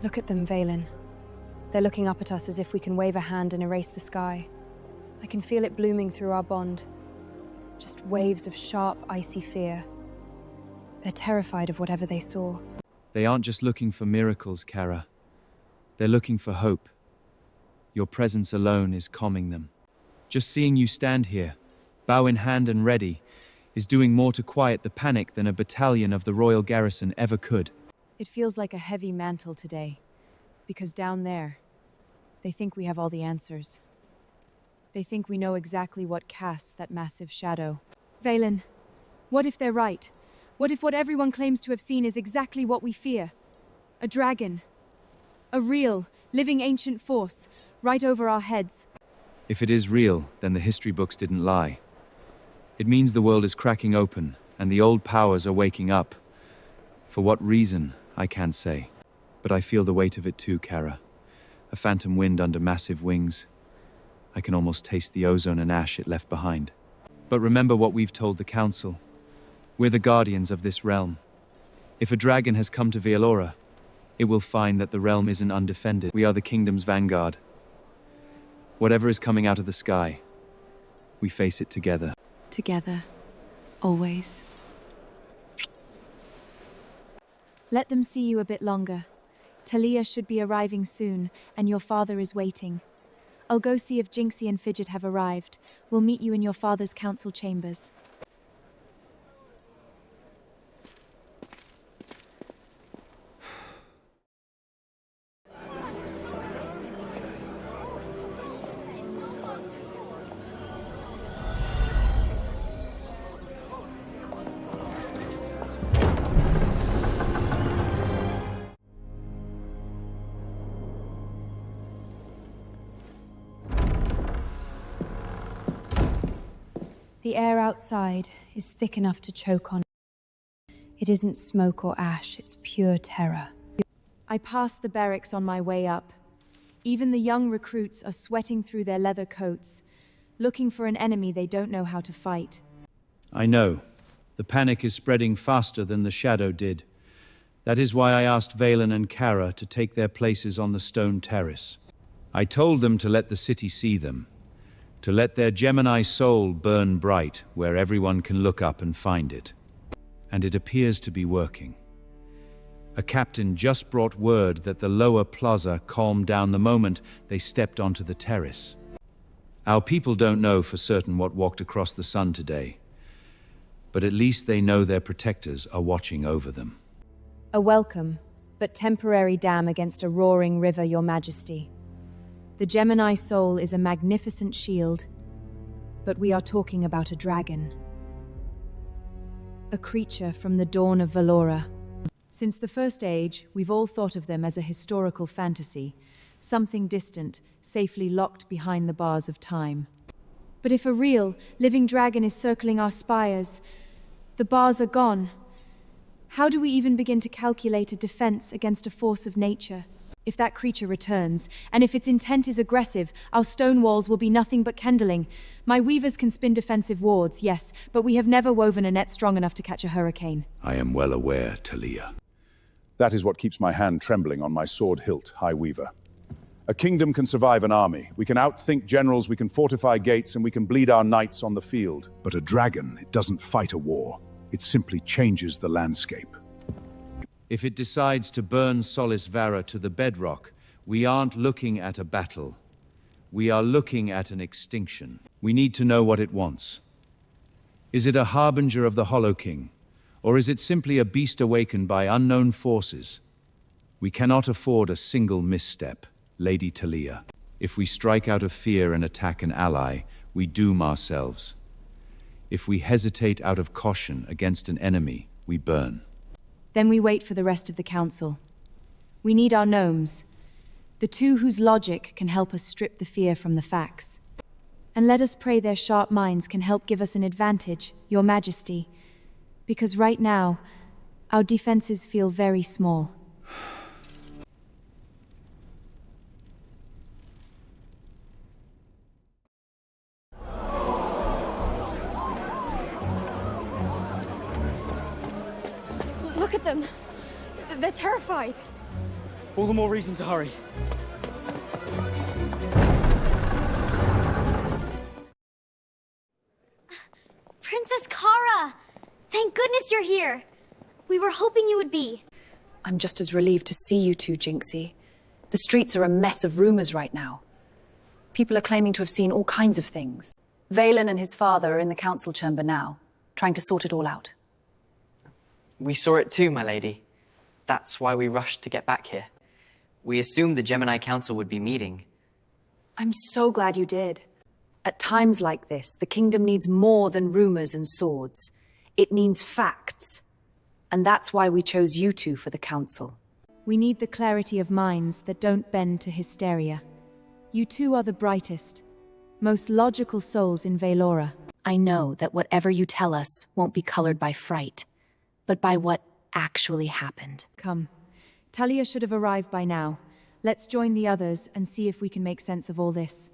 Look at them, Vaelen. They're looking up at us as if we can wave a hand and erase the sky. I can feel it blooming through our bond. Just waves of sharp, icy fear. They're terrified of whatever they saw. They aren't just looking for miracles, Kara. They're looking for hope. Your presence alone is calming them. Just seeing you stand here, bow in hand and ready, is doing more to quiet the panic than a battalion of the royal garrison ever could. It feels like a heavy mantle today, because down there, they think we have all the answers. They think we know exactly what casts that massive shadow. Vaelen, what if they're right? What if what everyone claims to have seen is exactly what we fear? A dragon. A real, living ancient force, right over our heads. If it is real, then the history books didn't lie. It means the world is cracking open, and the old powers are waking up. For what reason, I can't say. But I feel the weight of it too, Kara. A phantom wind under massive wings. I can almost taste the ozone and ash it left behind. But remember what we've told the council. We're the guardians of this realm. If a dragon has come to Vaelora, it will find that the realm isn't undefended. We are the kingdom's vanguard. Whatever is coming out of the sky, we face it together. Together. Always. Let them see you a bit longer. Taliya should be arriving soon, and your father is waiting. I'll go see if Jinxie and Fidget have arrived. We'll meet you in your father's council chambers. The air outside is thick enough to choke on. It isn't smoke or ash, it's pure terror. I pass the barracks on my way up. Even the young recruits are sweating through their leather coats, looking for an enemy they don't know how to fight. I know. The panic is spreading faster than the shadow did. That is why I asked Vaelen and Kara to take their places on the stone terrace. I told them to let the city see them. To let their Gemini soul burn bright where everyone can look up and find it. And it appears to be working. A captain just brought word that the lower plaza calmed down the moment they stepped onto the terrace. Our people don't know for certain what walked across the sun today, but at least they know their protectors are watching over them. A welcome, but temporary dam against a roaring river, Your Majesty. The Gemini soul is a magnificent shield, but we are talking about a dragon. A creature from the dawn of Vaelora. Since the First Age, we've all thought of them as a historical fantasy, something distant, safely locked behind the bars of time. But if a real, living dragon is circling our spires, the bars are gone. How do we even begin to calculate a defense against a force of nature? If that creature returns, and if its intent is aggressive, our stone walls will be nothing but kindling. My weavers can spin defensive wards, yes, but we have never woven a net strong enough to catch a hurricane. I am well aware, Taliya. That is what keeps my hand trembling on my sword hilt, High Weaver. A kingdom can survive an army. We can outthink generals, we can fortify gates, and we can bleed our knights on the field. But a dragon, it doesn't fight a war. It simply changes the landscape. If it decides to burn Solis Vara to the bedrock, we aren't looking at a battle. We are looking at an extinction. We need to know what it wants. Is it a harbinger of the Hollow King? Or is it simply a beast awakened by unknown forces? We cannot afford a single misstep, Lady Taliya. If we strike out of fear and attack an ally, we doom ourselves. If we hesitate out of caution against an enemy, we burn. Then we wait for the rest of the council. We need our gnomes, the two whose logic can help us strip the fear from the facts. And let us pray their sharp minds can help give us an advantage, Your Majesty, because right now, our defenses feel very small. Look at them. They're terrified. All the more reason to hurry. Princess Kara! Thank goodness you're here! We were hoping you would be. I'm just as relieved to see you two, Jinxie. The streets are a mess of rumors right now. People are claiming to have seen all kinds of things. Vaelen and his father are in the council chamber now, trying to sort it all out. We saw it too, my lady. That's why we rushed to get back here. We assumed the Gemini Council would be meeting. I'm so glad you did. At times like this, the kingdom needs more than rumors and swords. It needs facts. And that's why we chose you two for the council. We need the clarity of minds that don't bend to hysteria. You two are the brightest, most logical souls in Vaelora. I know that whatever you tell us won't be colored by fright, but by what actually happened. Come. Taliya should have arrived by now. Let's join the others and see if we can make sense of all this.